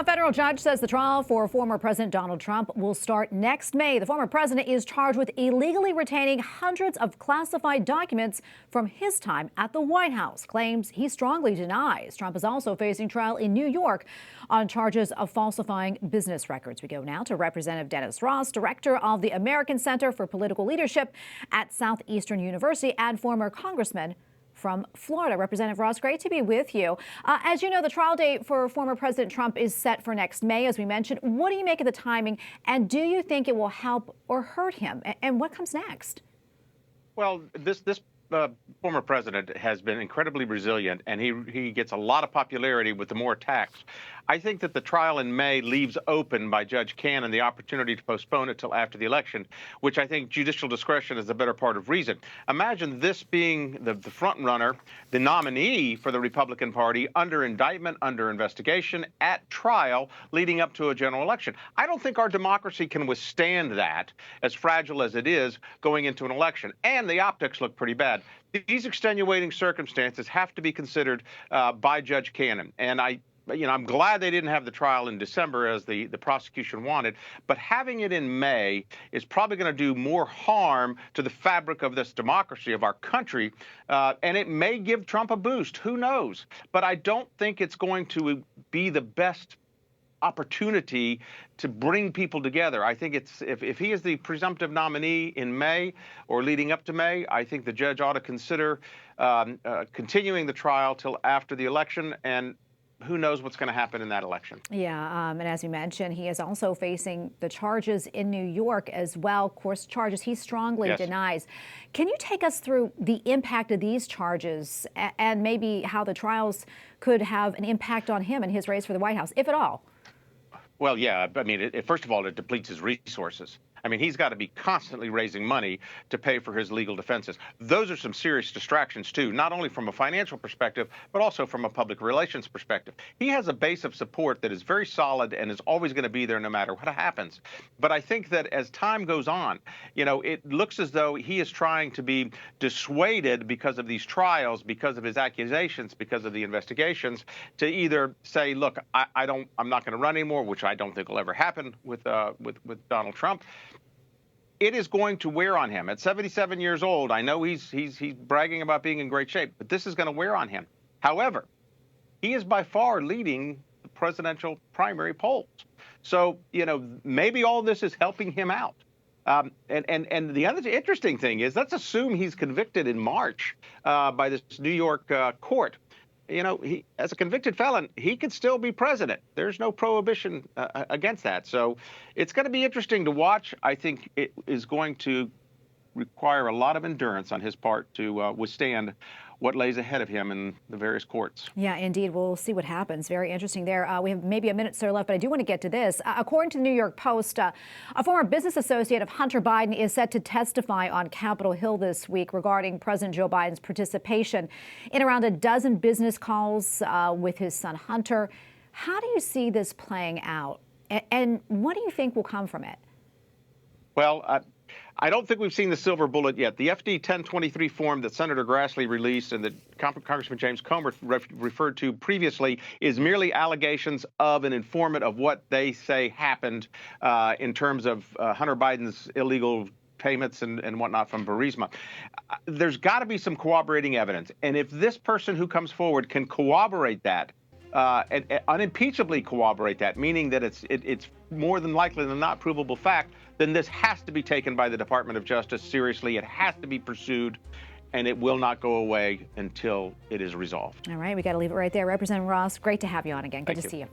A federal judge says the trial for former President Donald Trump will start next May. The former president is charged with illegally retaining hundreds of classified documents from his time at the White House. Claims he strongly denies. Trump is also facing trial in New York on charges of falsifying business records. We go now to Representative Dennis Ross, director of the American Center for Political Leadership at Southeastern University and former congressman from Florida. Representative Ross, great to be with you. As you know, the trial date for former President Trump is set for next May, as we mentioned. What do you make of the timing, and do you think it will help or hurt him? And what comes next? Well, this former president has been incredibly resilient, and he gets a lot of popularity with the more attacks. I think that the trial in May leaves open by Judge Cannon the opportunity to postpone it till after the election, which I think judicial discretion is the better part of reason. Imagine this being the front runner, the nominee for the Republican Party under indictment, under investigation, at trial, leading up to a general election. I don't think our democracy can withstand that, as fragile as it is, going into an election. And the optics look pretty bad. These extenuating circumstances have to be considered by Judge Cannon. And I'm glad they didn't have the trial in December as the prosecution wanted, but having it in May is probably going to do more harm to the fabric of this democracy, of our country, and it may give Trump a boost. Who knows? But I don't think it's going to be the best opportunity to bring people together. I think if he is the presumptive nominee in May or leading up to May, I think the judge ought to consider continuing the trial till after the election, and who knows what's going to happen in that election. Yeah, and as you mentioned, he is also facing the charges in New York as well. Of course, charges he strongly denies. Can you take us through the impact of these charges and maybe how the trials could have an impact on him and his race for the White House, if at all? Well, yeah. I mean, first of all, it depletes his resources. I mean, he's got to be constantly raising money to pay for his legal defenses. Those are some serious distractions, too, not only from a financial perspective, but also from a public relations perspective. He has a base of support that is very solid and is always going to be there no matter what happens. But I think that as time goes on, it looks as though he is trying to be dissuaded because of these trials, because of his accusations, because of the investigations, to either say, look, I'm not going to run anymore, which I don't think will ever happen with Donald Trump. It is going to wear on him. At 77 years old, I know he's bragging about being in great shape, but this is going to wear on him. However, he is by far leading the presidential primary polls. So, maybe all this is helping him out. And the other interesting thing is, let's assume he's convicted in March by this New York court. He, as a convicted felon, he could still be president. There's no prohibition against that. So it's going to be interesting to watch. I think it is going to require a lot of endurance on his part to withstand what lays ahead of him in the various courts. Yeah, indeed. We'll see what happens. Very interesting there. We have maybe a minute, sir, left, but I do want to get to this. According to the New York Post, a former business associate of Hunter Biden is set to testify on Capitol Hill this week regarding President Joe Biden's participation in around a dozen business calls with his son Hunter. How do you see this playing out? And what do you think will come from it? Well, I don't think we've seen the silver bullet yet. The FD 1023 form that Senator Grassley released and that Congressman James Comer referred to previously is merely allegations of an informant of what they say happened in terms of Hunter Biden's illegal payments and whatnot from Burisma. There's got to be some corroborating evidence. And if this person who comes forward can corroborate that, and unimpeachably corroborate that, meaning that it's more than likely than not provable fact, then this has to be taken by the Department of Justice seriously. It has to be pursued, and it will not go away until it is resolved. All right, we got to leave it right there. Representative Ross, great to have you on again. Good to see you.